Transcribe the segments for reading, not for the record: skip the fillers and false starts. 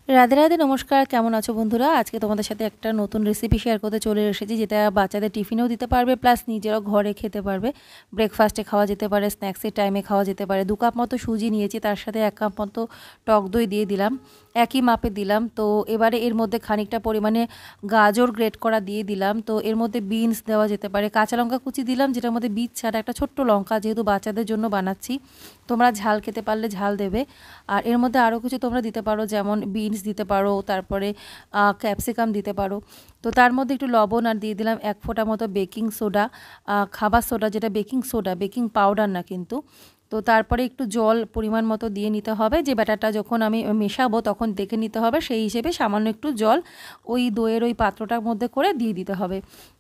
রাধে রাধে নমস্কার, কেমন আছো বন্ধুরা? আজকে তোমাদের সাথে একটা নতুন রেসিপি শেয়ার করতে চলে এসেছি, যেটা বাচ্চাদের টিফিনেও দিতে পারবে, প্লাস নিজেরাও ঘরে খেতে পারবে। ব্রেকফাস্টে খাওয়া যেতে পারে, স্ন্যাক্সের টাইমে খাওয়া যেতে পারে। 2 কাপ মতো সুজি নিয়েছি, তার সাথে 1 কাপ মতো টক দই দিয়ে দিলাম, একই মাপে দিলাম। তো এবারে এর মধ্যে খানিকটা পরিমাণে গাজর গ্রেট করা দিয়ে দিলাম। তো এর মধ্যে বিনস দেওয়া যেতে পারে, কাঁচা লঙ্কা কুচি দিলাম, যেটার মধ্যে বীজ ছাড়া একটা ছোট্ট লঙ্কা, যেহেতু বাচ্চাদের জন্য বানাচ্ছি। তোমরা ঝাল খেতে পারলে ঝাল দেবে। আর এর মধ্যে আরও কিছু তোমরা দিতে পারো, যেমন বিনস দিতে পারো, তারপরে ক্যাপসিকাম দিতে পারো। তো তার মধ্যে একটু লবণ আর দিয়ে দিলাম 1 ফোঁটা মতো বেকিং সোডা, খাবার সোডা, যেটা বেকিং সোডা, বেকিং পাউডার না কিন্তু। তো তারপরে একটু জল পরিমাণ মতো দিয়ে নিতে হবে, যে ব্যাটারটা যখন আমি মেশাবো তখন দেখে নিতে হবে, সেই হিসেবে সামান্য একটু জল ওই দইয়ের ওই পাত্রটার মধ্যে করে দিয়ে দিতে হবে।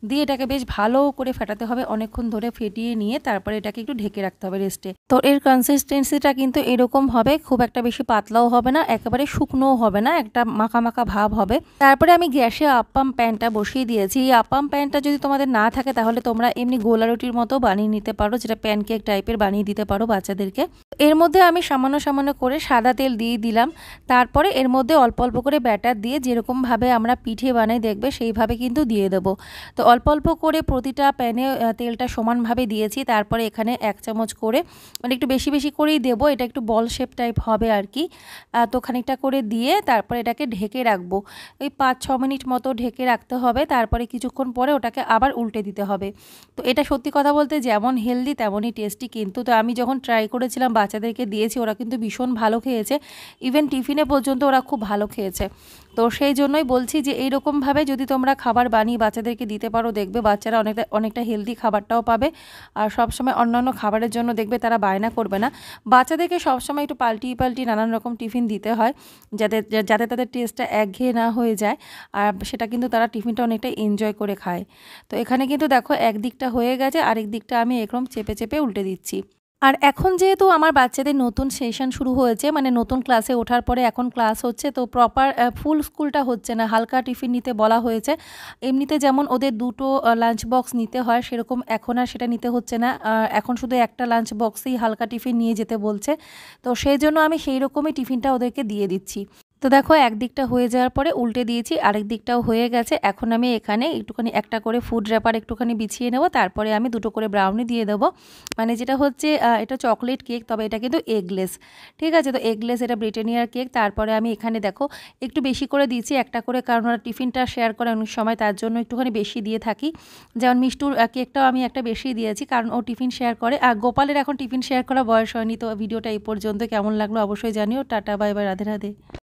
দিয়ে এটাকে বেশ ভালো করে ফেটাতে হবে, অনেকক্ষণ ধরে ফেটিয়ে নিয়ে তারপরে এটাকে একটু ঢেকে রাখতে হবে রেস্টে। তো এর কনসিস্টেন্সিটা কিন্তু এরকম হবে, খুব একটা বেশি পাতলাও হবে না, একেবারে শুকনোও হবে না, একটা মাখা মাখা ভাব হবে। তারপরে আমি গ্যাসে আপ্পাম প্যানটা বসিয়ে দিয়েছি। এই আপ্পাম প্যানটা যদি তোমাদের না থাকে তাহলে তোমরা এমনি গোলা রুটির মতো বানিয়ে নিতে পারো, যেটা প্যানকেক টাইপের বানিয়ে দিতে পারো বাচ্চাদেরকে। এর মধ্যে আমি সামান্য সামান্য করে সাদা তেল দিয়ে দিলাম। তারপরে এর মধ্যে অল্প অল্প করে ব্যাটার দিয়ে, যেরকমভাবে আমরা পিঠে বানাই দেখবে সেইভাবে কিন্তু দিয়ে দেবো। তো অল্প অল্প করে প্রতিটা প্যানে তেলটা সমানভাবে দিয়েছি। তারপরে এখানে 1 চামচ করে, মানে একটু বেশি বেশি করেই দেবো, এটা একটু বল শেপ টাইপ হবে আর কি। তো খানিকটা করে দিয়ে তারপরে এটাকে ঢেকে রাখবো, ওই 5-6 মিনিট মতো ঢেকে রাখতে হবে। তারপরে কিছুক্ষণ পরে ওটাকে আবার উল্টে দিতে হবে। তো এটা সত্যি কথা বলতে যেমন হেলদি তেমনই টেস্টি কিন্তু। তো আমি যখন ট্রাই করেছিলাম, বাচ্চাদেরকে দিয়েছি, ওরা কিন্তু ভীষণ ভালো খেয়েছে, ইভেন টিফিনে পর্যন্ত ওরা খুব ভালো খেয়েছে। তো সেই জন্যই বলছি যে এইরকমভাবে যদি তোমরা খাবার বানিয়ে বাচ্চাদেরকে দিতে পারো, দেখবে বাচ্চারা অনেকটা অনেকটা হেলদি খাবারটাও পাবে। আর সবসময় অন্যান্য খাবারের জন্য দেখবে তারা বায়না করবে না। বাচ্চাদেরকে সবসময় একটু পাল্টি পাল্টি নানান রকম টিফিন দিতে হয়, যাতে যাতে তাদের টেস্টটা একঘেয়ে না হয়ে যায়, আর সেটা কিন্তু তারা টিফিনটা অনেকটা এনজয় করে খায়। তো এখানে কিন্তু দেখো একদিকটা হয়ে গেছে, আরেক দিকটা আমি এরকম চেপে চেপে উল্টে দিচ্ছি। আর এখন যেহেতু আমার বাচ্চাদের নতুন সেশন শুরু হয়েছে, মানে নতুন ক্লাসে ওঠার পরে এখন ক্লাস হচ্ছে, তো প্রপার ফুল স্কুলটা হচ্ছে না, হালকা টিফিন নিতে বলা হয়েছে। এমনিতে যেমন ওদের 2টো লাঞ্চ বক্স নিতে হয়, সেরকম এখন আর সেটা নিতে হচ্ছে না। এখন শুধু একটা লাঞ্চ বক্সেই হালকা টিফিন নিয়ে যেতে বলছে। তো সেই জন্য আমি সেই রকমই টিফিনটা ওদেরকে দিয়ে দিচ্ছি। তো দেখো একদিকটা হয়ে যাওয়ার পরে উল্টে দিয়েছি, আরেক দিকটাও হয়ে গেছে। এখন আমি এখানে একটুখানি একটা করে ফুড র্যাপার একটুখানি বিছিয়ে নেব, তারপরে আমি 2টো করে ব্রাউনি দিয়ে দেবো। মানে যেটা হচ্ছে এটা চকলেট কেক, তবে এটা কিন্তু এগলেস। ঠিক আছে, তো এগলেস, এটা ব্রিটানিয়ার কেক। তারপরে আমি এখানে দেখো একটু বেশি করে দিয়েছি, একটা করে, কারণ ওরা টিফিনটা শেয়ার করে অনেক সময়, তার জন্য একটুখানি বেশি দিয়ে থাকি। যেমন মিষ্টুর কেকটাও আমি একটা বেশি দিয়েছি, কারণ ও টিফিন শেয়ার করে। আর গোপালের এখন টিফিন শেয়ার করা বয়স হয়নি। তো ভিডিওটা এই পর্যন্ত, কেমন লাগলো অবশ্যই জানিও। Tata, bye bye, Radhe Radhe.